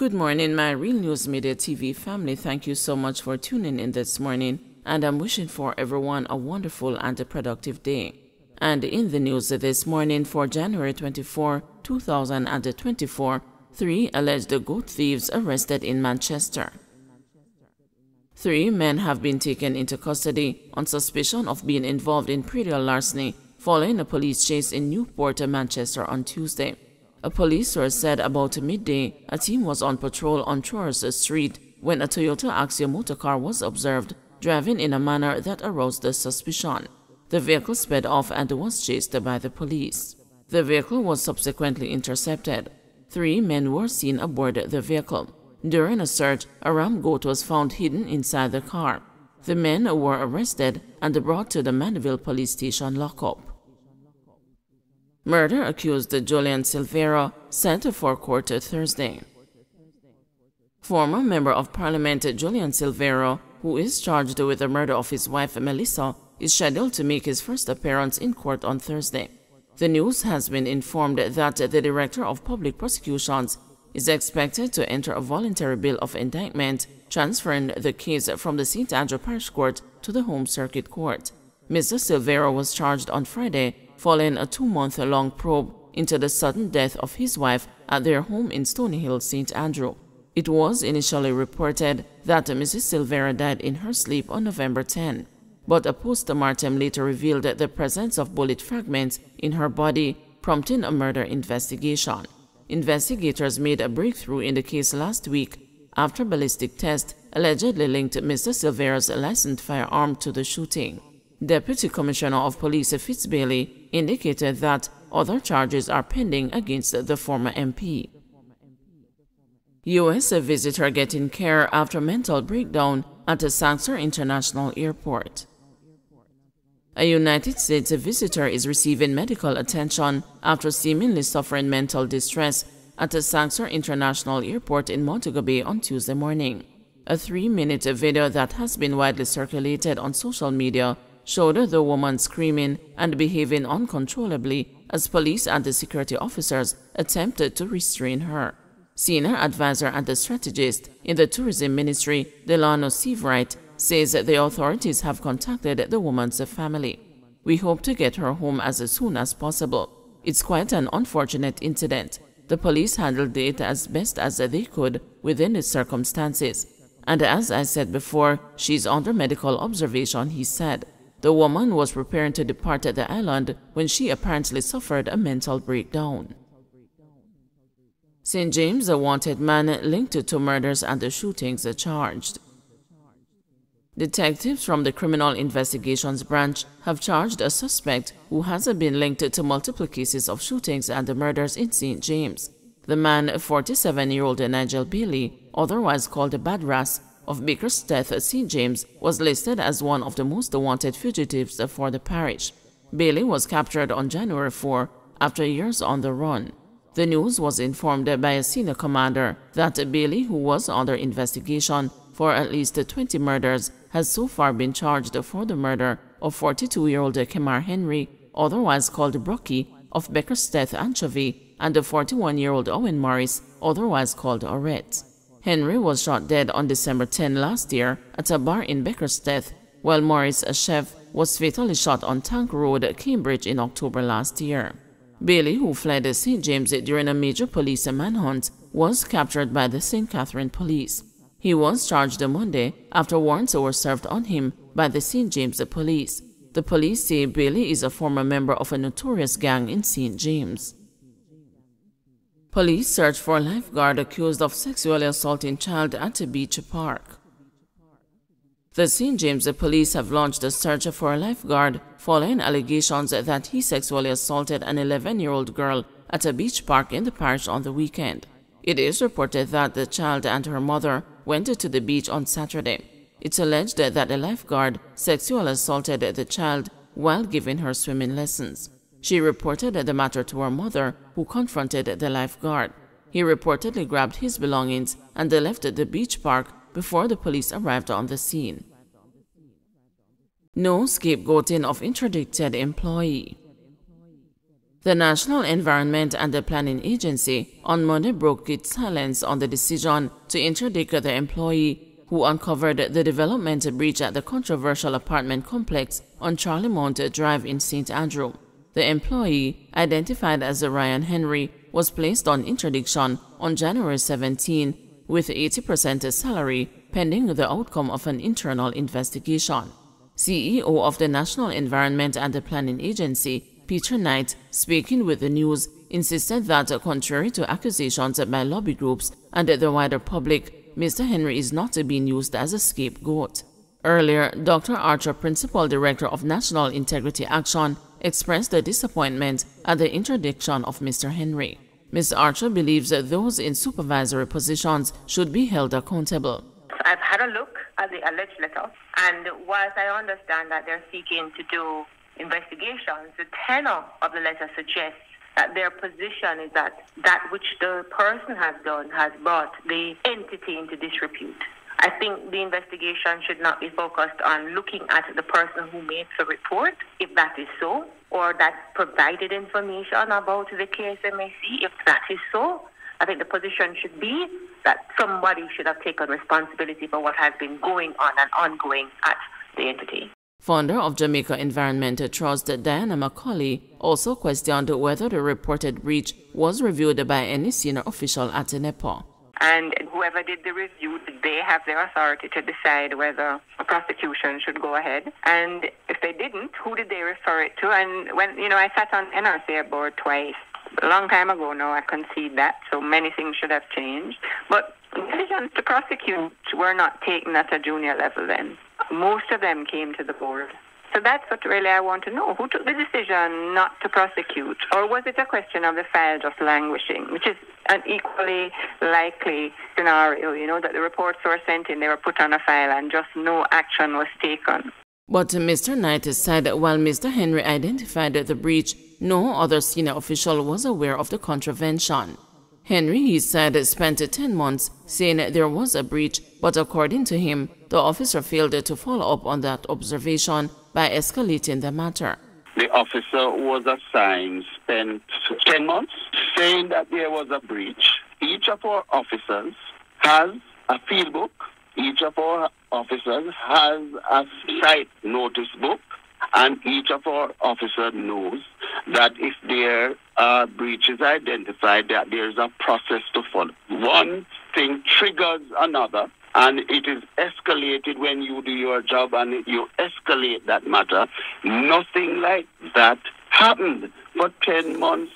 Good morning, my Real News Media TV family. Thank you so much for tuning in this morning, and I'm wishing for everyone a wonderful and a productive day. And in the news this morning for January 24, 2024, 3 alleged goat thieves arrested in Manchester. 3 men have been taken into custody on suspicion of being involved in predial larceny following a police chase in Newport, Manchester on Tuesday. A police source said about midday, a team was on patrol on Troyes Street when a Toyota Axia motorcar was observed driving in a manner that aroused the suspicion. The vehicle sped off and was chased by the police. The vehicle was subsequently intercepted. 3 men were seen aboard the vehicle. During a search, a ram goat was found hidden inside the car. The men were arrested and brought to the Manville police station lockup. Murder accused Julian Silvera sent for court Thursday. Former Member of Parliament Julian Silvera, who is charged with the murder of his wife Melissa, is scheduled to make his first appearance in court on Thursday. The news has been informed that the Director of Public Prosecutions is expected to enter a voluntary bill of indictment, transferring the case from the St. Andrew Parish Court to the Home Circuit Court. Mr. Silvera was charged on Friday following a 2-month-long probe into the sudden death of his wife at their home in Stony Hill, St. Andrew. It was initially reported that Mrs. Silvera died in her sleep on November 10, but a post-mortem later revealed the presence of bullet fragments in her body, prompting a murder investigation. Investigators made a breakthrough in the case last week after ballistic tests allegedly linked Mr. Silvera's licensed firearm to the shooting. Deputy Commissioner of Police Fitz Bailey indicated that other charges are pending against the former MP. U.S. visitor getting care after mental breakdown at the Saxor International Airport. A United States visitor is receiving medical attention after seemingly suffering mental distress at the Saxor International Airport in Montego Bay on Tuesday morning. A 3-minute video that has been widely circulated on social media showed the woman screaming and behaving uncontrollably as police and the security officers attempted to restrain her. Senior advisor and the strategist in the tourism ministry, Delano Seavright, says the authorities have contacted the woman's family. "We hope to get her home as soon as possible. It's quite an unfortunate incident. The police handled it as best as they could within the circumstances. And as I said before, she's under medical observation," he said. The woman was preparing to depart the island when she apparently suffered a mental breakdown. St. James, a wanted man linked to murders and the shootings charged. Detectives from the Criminal Investigations Branch have charged a suspect who has been linked to multiple cases of shootings and murders in St. James. The man, 47-year-old Nigel Bailey, otherwise called Bad Ras, of Bickersteth, St. James, was listed as one of the most wanted fugitives for the parish. Bailey was captured on January 4 after years on the run. The news was informed by a senior commander that Bailey, who was under investigation for at least 20 murders, has so far been charged for the murder of 42-year-old Kemar Henry, otherwise called Brocky, of Bickersteth Anchovy, and the 41-year-old Owen Morris, otherwise called Orette. Henry was shot dead on December 10 last year at a bar in Bickersteth, while Morris, a chef, was fatally shot on Tank Road, Cambridge in October last year. Bailey, who fled St. James during a major police manhunt, was captured by the St. Catherine Police. He was charged Monday after warrants were served on him by the St. James Police. The police say Bailey is a former member of a notorious gang in St. James. Police search for lifeguard accused of sexually assaulting child at a beach park. The St. James Police have launched a search for a lifeguard following allegations that he sexually assaulted an 11-year-old girl at a beach park in the parish on the weekend. It is reported that the child and her mother went to the beach on Saturday. It's alleged that the lifeguard sexually assaulted the child while giving her swimming lessons. She reported the matter to her mother, who confronted the lifeguard. He reportedly grabbed his belongings and left the beach park before the police arrived on the scene. No scapegoating of interdicted employee. The National Environment and the Planning Agency on Monday broke its silence on the decision to interdict the employee who uncovered the development breach at the controversial apartment complex on Charlie Mount Drive in St. Andrew. The employee, identified as Ryan Henry, was placed on interdiction on January 17 with 80% salary pending the outcome of an internal investigation. CEO of the National Environment and the Planning Agency, Peter Knight, speaking with the news, insisted that, contrary to accusations by lobby groups and the wider public, Mr. Henry is not being used as a scapegoat. Earlier, Dr. Archer, Principal Director of National Integrity Action, expressed the disappointment at the interdiction of Mr. Henry. Mr. Archer believes that those in supervisory positions should be held accountable. I've had a look at the alleged letter, and whilst I understand that they're seeking to do investigations, the tenor of the letter suggests that their position is that which the person has done has brought the entity into disrepute. I think the investigation should not be focused on looking at the person who makes a report, if that is so, or that provided information about the KSMAC, if that is so. I think the position should be that somebody should have taken responsibility for what has been going on and ongoing at the entity. Founder of Jamaica Environment Trust, Diana McCauley, also questioned whether the reported breach was reviewed by any senior official at NEPA. And whoever did the review, they have their authority to decide whether a prosecution should go ahead. And if they didn't, who did they refer it to? And when, I sat on NRCA board twice. A long time ago now, I concede that, so many things should have changed. But decisions to prosecute were not taken at a junior level then. Most of them came to the board. So that's what really I want to know. Who took the decision not to prosecute? Or was it a question of the file just languishing, which is an equally likely scenario, that the reports were sent in, they were put on a file, and just no action was taken. But Mr. Knight said while Mr. Henry identified the breach, no other senior official was aware of the contravention. Henry, he said, spent 10 months saying there was a breach, but according to him, the officer failed to follow up on that observation by escalating the matter. The officer was assigned spent 10 months saying that there was a breach. Each of our officers has a field book. Each of our officers has a site notice book. And each of our officers knows that if there are breaches identified, that there is a process to follow. One thing triggers another, and it is escalated when you do your job and you escalate that matter. Nothing like that happened for 10 months.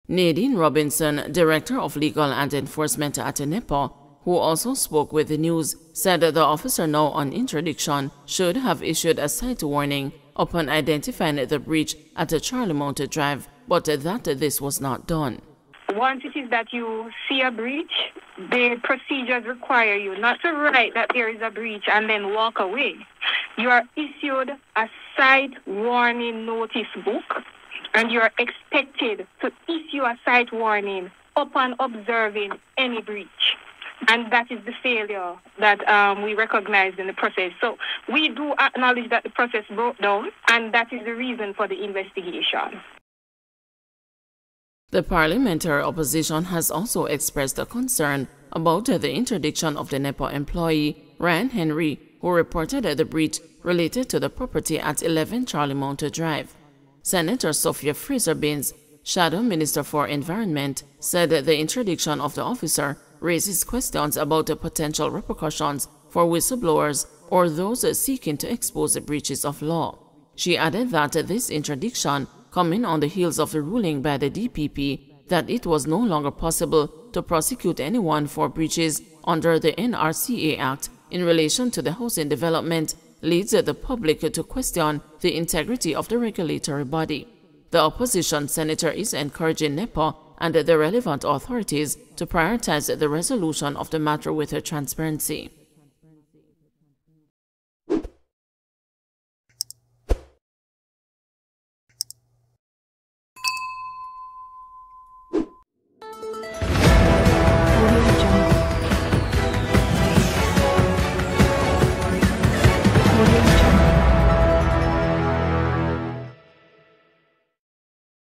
Nadine Robinson, Director of Legal and Enforcement at NEPA, who also spoke with the news, said that the officer now on interdiction should have issued a site warning upon identifying the breach at the Charlie Mount Drive, but that this was not done. Once it is that you see a breach, the procedures require you not to write that there is a breach and then walk away. You are issued a site warning notice book, and you are expected to issue a site warning upon observing any breach. And that is the failure that we recognized in the process. So we do acknowledge that the process broke down, and that is the reason for the investigation. The parliamentary opposition has also expressed a concern about the interdiction of the NEPA employee, Ryan Henry, who reported the breach related to the property at 11 Charlie Mount Drive. Senator Sophia Fraser-Binns, Shadow Minister for Environment, said the interdiction of the officer raises questions about the potential repercussions for whistleblowers or those seeking to expose the breaches of law. She added that this interdiction, coming on the heels of the ruling by the DPP that it was no longer possible to prosecute anyone for breaches under the NRCA Act in relation to the housing development, leads the public to question the integrity of the regulatory body. The opposition senator is encouraging NEPA and the relevant authorities to prioritize the resolution of the matter with transparency. Audio